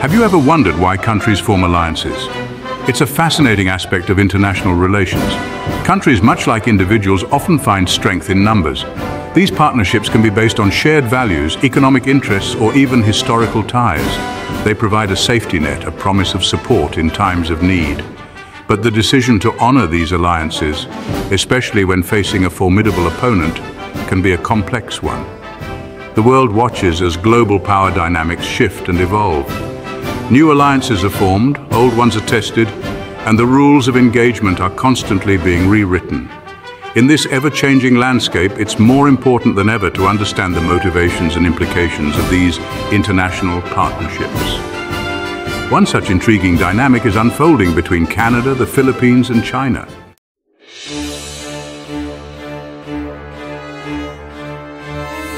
Have you ever wondered why countries form alliances? It's a fascinating aspect of international relations. Countries, much like individuals, often find strength in numbers. These partnerships can be based on shared values, economic interests, or even historical ties. They provide a safety net, a promise of support in times of need. But the decision to honor these alliances, especially when facing a formidable opponent, can be a complex one. The world watches as global power dynamics shift and evolve. New alliances are formed, old ones are tested, and the rules of engagement are constantly being rewritten. In this ever-changing landscape, it's more important than ever to understand the motivations and implications of these international partnerships. One such intriguing dynamic is unfolding between Canada, the Philippines, and China.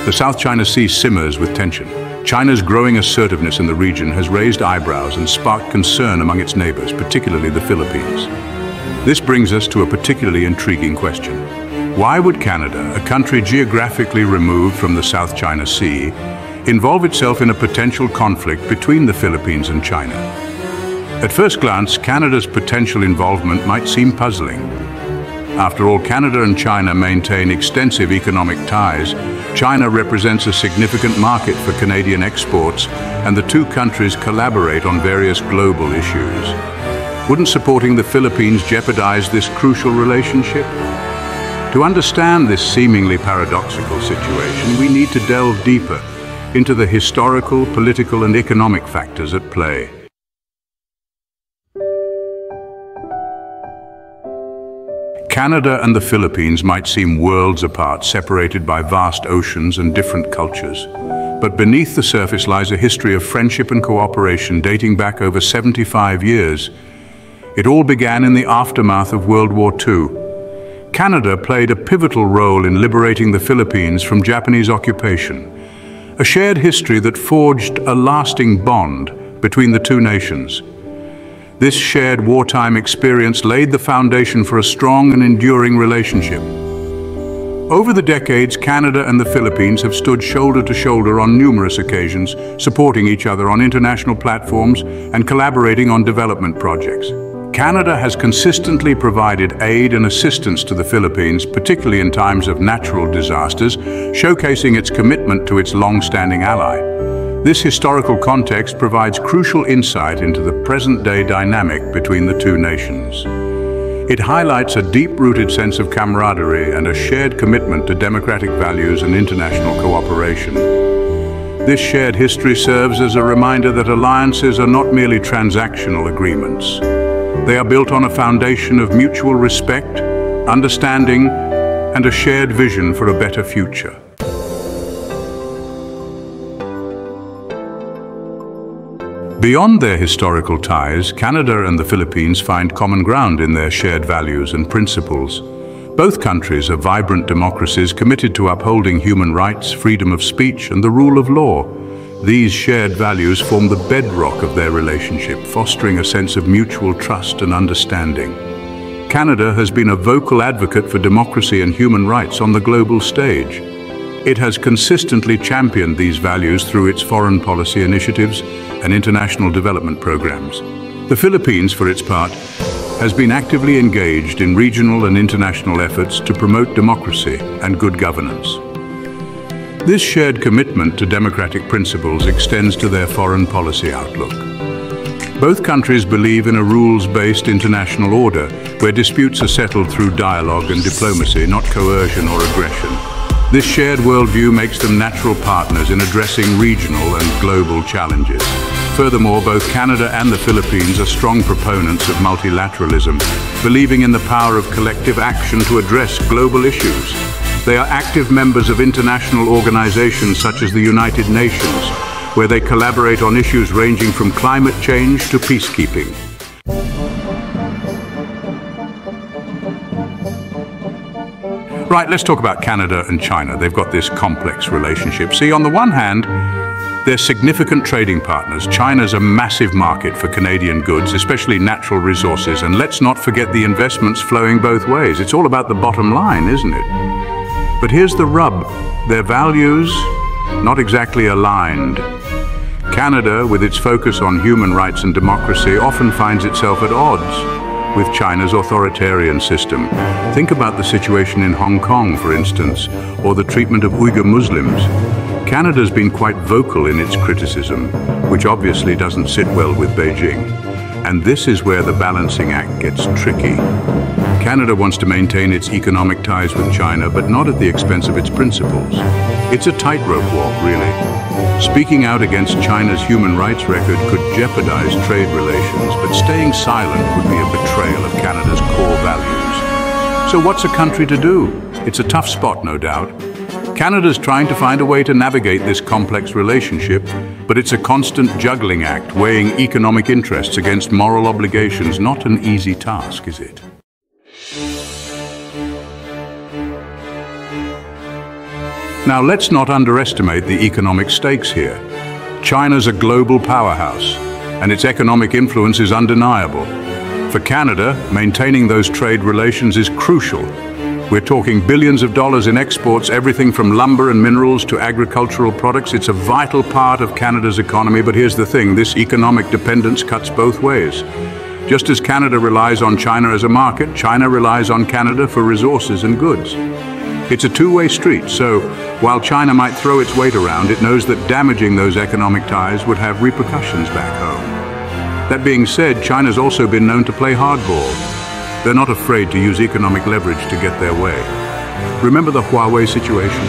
The South China Sea simmers with tension. China's growing assertiveness in the region has raised eyebrows and sparked concern among its neighbors, particularly the Philippines. This brings us to a particularly intriguing question. Why would Canada, a country geographically removed from the South China Sea, involve itself in a potential conflict between the Philippines and China? At first glance, Canada's potential involvement might seem puzzling. After all, Canada and China maintain extensive economic ties. China represents a significant market for Canadian exports, and the two countries collaborate on various global issues. Wouldn't supporting the Philippines jeopardize this crucial relationship? To understand this seemingly paradoxical situation, we need to delve deeper into the historical, political, and economic factors at play. Canada and the Philippines might seem worlds apart, separated by vast oceans and different cultures. But beneath the surface lies a history of friendship and cooperation dating back over 75 years. It all began in the aftermath of World War II. Canada played a pivotal role in liberating the Philippines from Japanese occupation, a shared history that forged a lasting bond between the two nations. This shared wartime experience laid the foundation for a strong and enduring relationship. Over the decades, Canada and the Philippines have stood shoulder to shoulder on numerous occasions, supporting each other on international platforms and collaborating on development projects. Canada has consistently provided aid and assistance to the Philippines, particularly in times of natural disasters, showcasing its commitment to its long-standing ally. This historical context provides crucial insight into the present-day dynamic between the two nations. It highlights a deep-rooted sense of camaraderie and a shared commitment to democratic values and international cooperation. This shared history serves as a reminder that alliances are not merely transactional agreements. They are built on a foundation of mutual respect, understanding, and a shared vision for a better future. Beyond their historical ties, Canada and the Philippines find common ground in their shared values and principles. Both countries are vibrant democracies committed to upholding human rights, freedom of speech, and the rule of law. These shared values form the bedrock of their relationship, fostering a sense of mutual trust and understanding. Canada has been a vocal advocate for democracy and human rights on the global stage. It has consistently championed these values through its foreign policy initiatives and international development programs. The Philippines, for its part, has been actively engaged in regional and international efforts to promote democracy and good governance. This shared commitment to democratic principles extends to their foreign policy outlook. Both countries believe in a rules-based international order where disputes are settled through dialogue and diplomacy, not coercion or aggression. This shared worldview makes them natural partners in addressing regional and global challenges. Furthermore, both Canada and the Philippines are strong proponents of multilateralism, believing in the power of collective action to address global issues. They are active members of international organizations such as the United Nations, where they collaborate on issues ranging from climate change to peacekeeping. Right, let's talk about Canada and China. They've got this complex relationship. See, on the one hand, they're significant trading partners. China's a massive market for Canadian goods, especially natural resources. And let's not forget the investments flowing both ways. It's all about the bottom line, isn't it? But here's the rub. Their values, not exactly aligned. Canada, with its focus on human rights and democracy, often finds itself at odds with China's authoritarian system. Think about the situation in Hong Kong, for instance, or the treatment of Uyghur Muslims. Canada's been quite vocal in its criticism, which obviously doesn't sit well with Beijing. And this is where the balancing act gets tricky. Canada wants to maintain its economic ties with China, but not at the expense of its principles. It's a tightrope walk, really. Speaking out against China's human rights record could jeopardize trade relations, but staying silent would be a betrayal of Canada's core values. So what's a country to do? It's a tough spot, no doubt. Canada's trying to find a way to navigate this complex relationship, but it's a constant juggling act, weighing economic interests against moral obligations. Not an easy task, is it? Now, let's not underestimate the economic stakes here. China's a global powerhouse, and its economic influence is undeniable. For Canada, maintaining those trade relations is crucial. We're talking billions of dollars in exports, everything from lumber and minerals to agricultural products. It's a vital part of Canada's economy, but here's the thing, this economic dependence cuts both ways. Just as Canada relies on China as a market, China relies on Canada for resources and goods. It's a two-way street, so while China might throw its weight around, it knows that damaging those economic ties would have repercussions back home. That being said, China's also been known to play hardball. They're not afraid to use economic leverage to get their way. Remember the Huawei situation?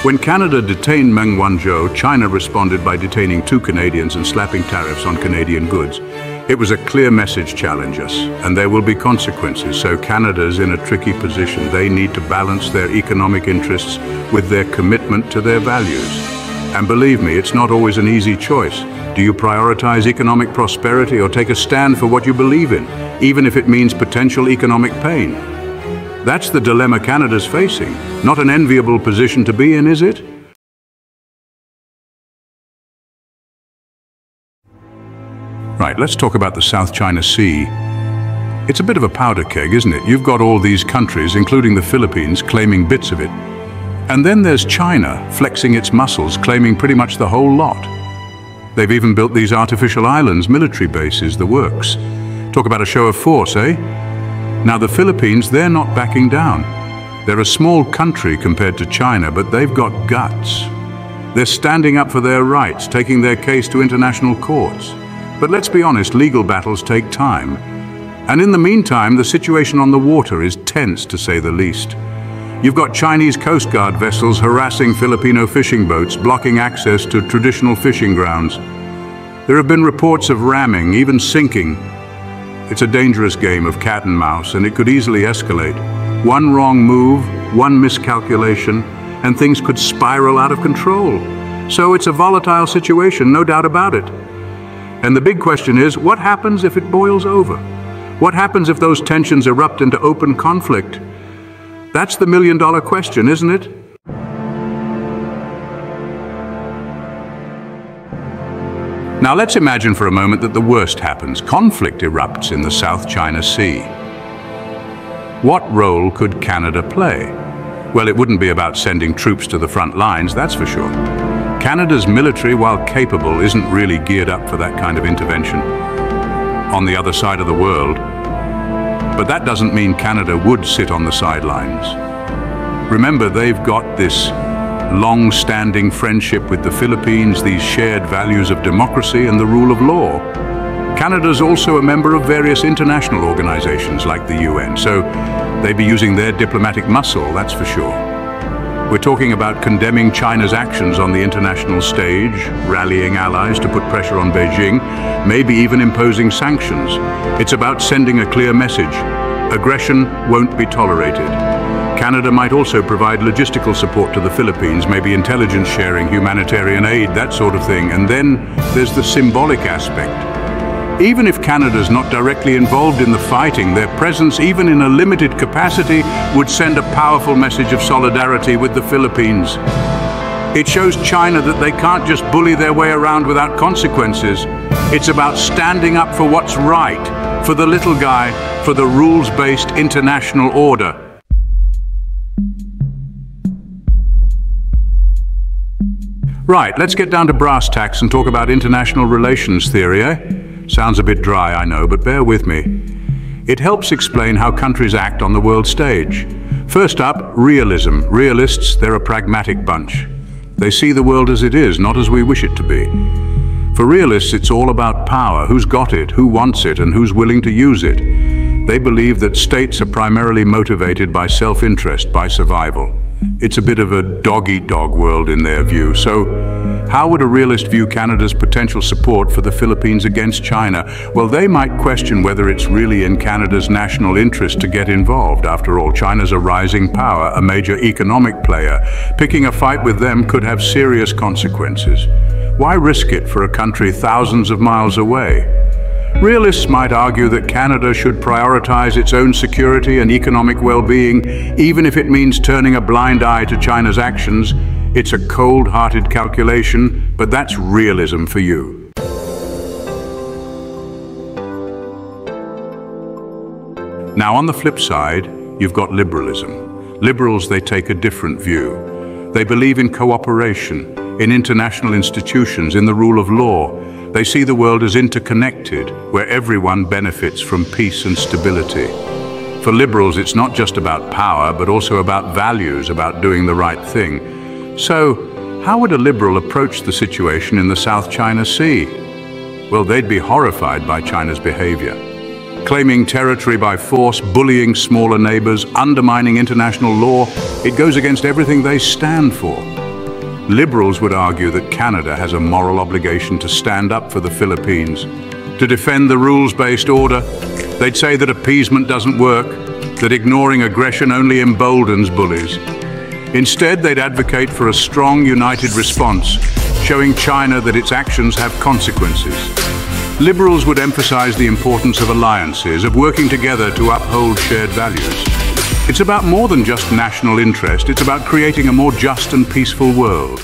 When Canada detained Meng Wanzhou, China responded by detaining 2 Canadians and slapping tariffs on Canadian goods. It was a clear message: challenge us, and there will be consequences. So Canada's in a tricky position. They need to balance their economic interests with their commitment to their values. And believe me, it's not always an easy choice. Do you prioritize economic prosperity or take a stand for what you believe in, even if it means potential economic pain? That's the dilemma Canada's facing. Not an enviable position to be in, is it? Right, let's talk about the South China Sea. It's a bit of a powder keg, isn't it? You've got all these countries, including the Philippines, claiming bits of it. And then there's China, flexing its muscles, claiming pretty much the whole lot. They've even built these artificial islands, military bases, the works. Talk about a show of force, eh? Now the Philippines, they're not backing down. They're a small country compared to China, but they've got guts. They're standing up for their rights, taking their case to international courts. But let's be honest, legal battles take time. And in the meantime, the situation on the water is tense, to say the least. You've got Chinese Coast Guard vessels harassing Filipino fishing boats, blocking access to traditional fishing grounds. There have been reports of ramming, even sinking. It's a dangerous game of cat and mouse, and it could easily escalate. One wrong move, one miscalculation, and things could spiral out of control. So it's a volatile situation, no doubt about it. And the big question is, what happens if it boils over? What happens if those tensions erupt into open conflict? That's the million-dollar question, isn't it? Now let's imagine for a moment that the worst happens. Conflict erupts in the South China Sea. What role could Canada play? Well, it wouldn't be about sending troops to the front lines, that's for sure. Canada's military, while capable, isn't really geared up for that kind of intervention on the other side of the world. But that doesn't mean Canada would sit on the sidelines. Remember, they've got this long-standing friendship with the Philippines, these shared values of democracy and the rule of law. Canada's also a member of various international organizations like the UN, so they'd be using their diplomatic muscle, that's for sure. We're talking about condemning China's actions on the international stage, rallying allies to put pressure on Beijing, maybe even imposing sanctions. It's about sending a clear message. Aggression won't be tolerated. Canada might also provide logistical support to the Philippines, maybe intelligence sharing, humanitarian aid, that sort of thing. And then there's the symbolic aspect. Even if Canada's not directly involved in the fighting, their presence, even in a limited capacity, would send a powerful message of solidarity with the Philippines. It shows China that they can't just bully their way around without consequences. It's about standing up for what's right, for the little guy, for the rules-based international order. Right, let's get down to brass tacks and talk about international relations theory, eh? Sounds a bit dry, I know, but bear with me. It helps explain how countries act on the world stage. First up, realism. Realists, they're a pragmatic bunch. They see the world as it is, not as we wish it to be. For realists, it's all about power, who's got it, who wants it, and who's willing to use it. They believe that states are primarily motivated by self-interest, by survival. It's a bit of a dog-eat-dog world in their view. So, how would a realist view Canada's potential support for the Philippines against China? Well, they might question whether it's really in Canada's national interest to get involved. After all, China's a rising power, a major economic player. Picking a fight with them could have serious consequences. Why risk it for a country thousands of miles away? Realists might argue that Canada should prioritize its own security and economic well-being, even if it means turning a blind eye to China's actions. It's a cold-hearted calculation, but that's realism for you. Now, on the flip side, you've got liberalism. Liberals, they take a different view. They believe in cooperation, in international institutions, in the rule of law. They see the world as interconnected, where everyone benefits from peace and stability. For liberals, it's not just about power, but also about values, about doing the right thing. So, how would a liberal approach the situation in the South China Sea? Well, they'd be horrified by China's behavior. Claiming territory by force, bullying smaller neighbors, undermining international law, it goes against everything they stand for. Liberals would argue that Canada has a moral obligation to stand up for the Philippines, to defend the rules-based order. They'd say that appeasement doesn't work, that ignoring aggression only emboldens bullies. Instead, they'd advocate for a strong, united response, showing China that its actions have consequences. Liberals would emphasize the importance of alliances, of working together to uphold shared values. It's about more than just national interest. It's about creating a more just and peaceful world.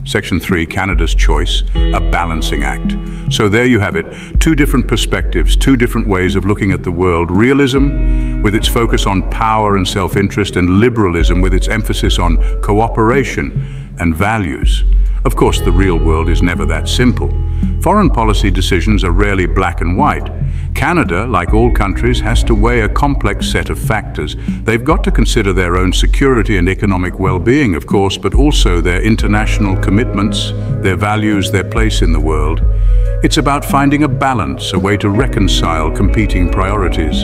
Section 3, Canada's choice, a balancing act. So there you have it, two different perspectives, two different ways of looking at the world. Realism, with its focus on power and self-interest, and liberalism, with its emphasis on cooperation and values. Of course, the real world is never that simple. Foreign policy decisions are rarely black and white. Canada, like all countries, has to weigh a complex set of factors. They've got to consider their own security and economic well-being, of course, but also their international commitments, their values, their place in the world. It's about finding a balance, a way to reconcile competing priorities.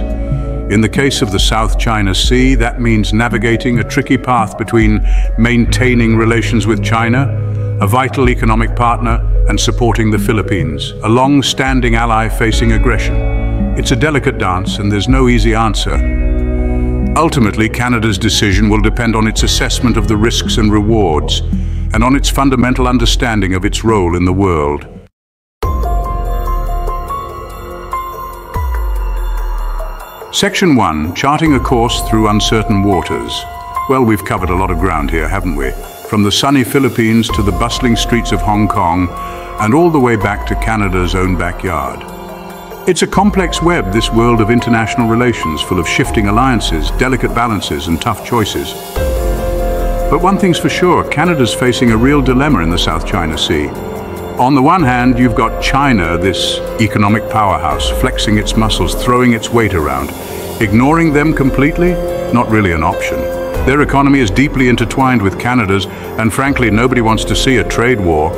In the case of the South China Sea, that means navigating a tricky path between maintaining relations with China, a vital economic partner, and supporting the Philippines, a long-standing ally facing aggression. It's a delicate dance, and there's no easy answer. Ultimately, Canada's decision will depend on its assessment of the risks and rewards, and on its fundamental understanding of its role in the world. Section 1, charting a course through uncertain waters. Well, we've covered a lot of ground here, haven't we? From the sunny Philippines to the bustling streets of Hong Kong, and all the way back to Canada's own backyard. It's a complex web, this world of international relations, full of shifting alliances, delicate balances, and tough choices. But one thing's for sure, Canada's facing a real dilemma in the South China Sea. On the one hand, you've got China, this economic powerhouse, flexing its muscles, throwing its weight around. Ignoring them completely? Not really an option. Their economy is deeply intertwined with Canada's, and frankly, nobody wants to see a trade war.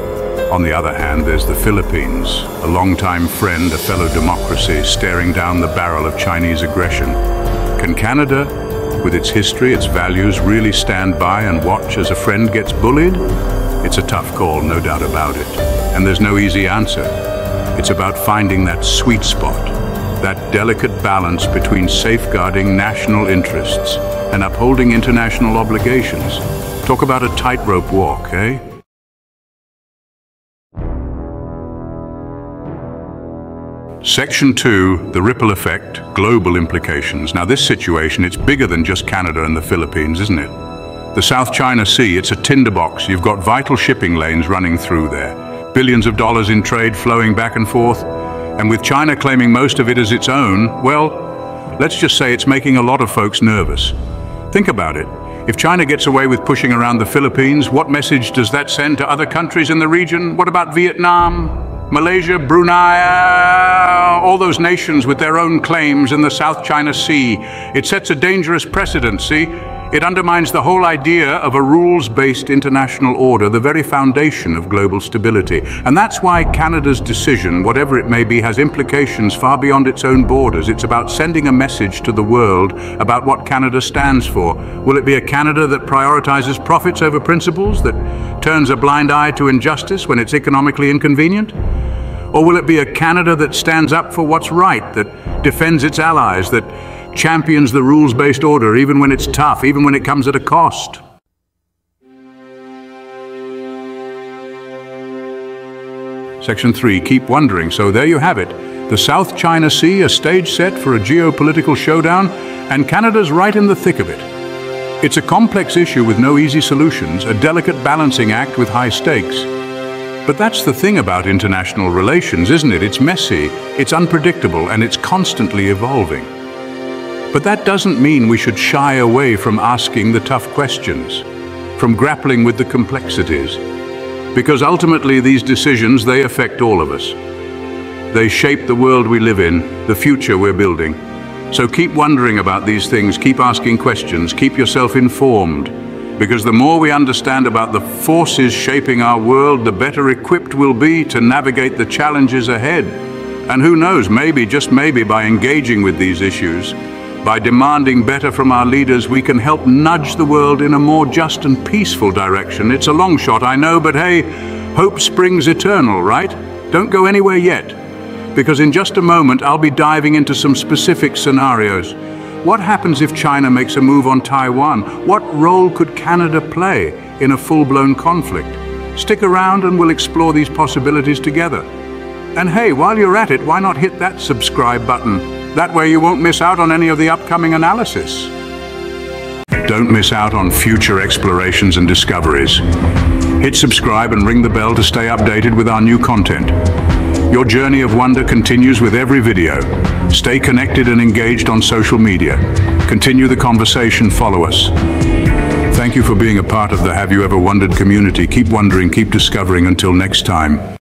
On the other hand, there's the Philippines, a longtime friend, a fellow democracy, staring down the barrel of Chinese aggression. Can Canada, with its history, its values, really stand by and watch as a friend gets bullied? It's a tough call, no doubt about it. And there's no easy answer. It's about finding that sweet spot, that delicate balance between safeguarding national interests and upholding international obligations. Talk about a tightrope walk, eh? Section 2, the ripple effect, global implications. Now this situation, it's bigger than just Canada and the Philippines, isn't it? The South China Sea, it's a tinderbox. You've got vital shipping lanes running through there. Billions of dollars in trade flowing back and forth. And with China claiming most of it as its own, well, let's just say it's making a lot of folks nervous. Think about it. If China gets away with pushing around the Philippines, what message does that send to other countries in the region? What about Vietnam, Malaysia, Brunei, all those nations with their own claims in the South China Sea? It sets a dangerous precedent, see? It undermines the whole idea of a rules-based international order, the very foundation of global stability. And that's why Canada's decision, whatever it may be, has implications far beyond its own borders. It's about sending a message to the world about what Canada stands for. Will it be a Canada that prioritizes profits over principles, that turns a blind eye to injustice when it's economically inconvenient? Or will it be a Canada that stands up for what's right, that defends its allies, that champions the rules-based order even when it's tough, even when it comes at a cost? Section 3, keep wondering. So there you have it. The South China Sea, a stage set for a geopolitical showdown, and Canada's right in the thick of it. It's a complex issue with no easy solutions, a delicate balancing act with high stakes. But that's the thing about international relations, isn't it? It's messy, it's unpredictable, and it's constantly evolving. But that doesn't mean we should shy away from asking the tough questions, from grappling with the complexities. Because ultimately these decisions, they affect all of us. They shape the world we live in, the future we're building. So keep wondering about these things, keep asking questions, keep yourself informed. Because the more we understand about the forces shaping our world, the better equipped we'll be to navigate the challenges ahead. And who knows, maybe, just maybe, by engaging with these issues, by demanding better from our leaders, we can help nudge the world in a more just and peaceful direction. It's a long shot, I know, but hey, hope springs eternal, right? Don't go anywhere yet, because in just a moment I'll be diving into some specific scenarios. What happens if China makes a move on Taiwan? What role could Canada play in a full-blown conflict? Stick around and we'll explore these possibilities together. And hey, while you're at it, why not hit that subscribe button? That way you won't miss out on any of the upcoming analysis. Don't miss out on future explorations and discoveries. Hit subscribe and ring the bell to stay updated with our new content. Your journey of wonder continues with every video. Stay connected and engaged on social media. Continue the conversation, follow us. Thank you for being a part of the Have You Ever Wondered community. Keep wondering, keep discovering. Until next time.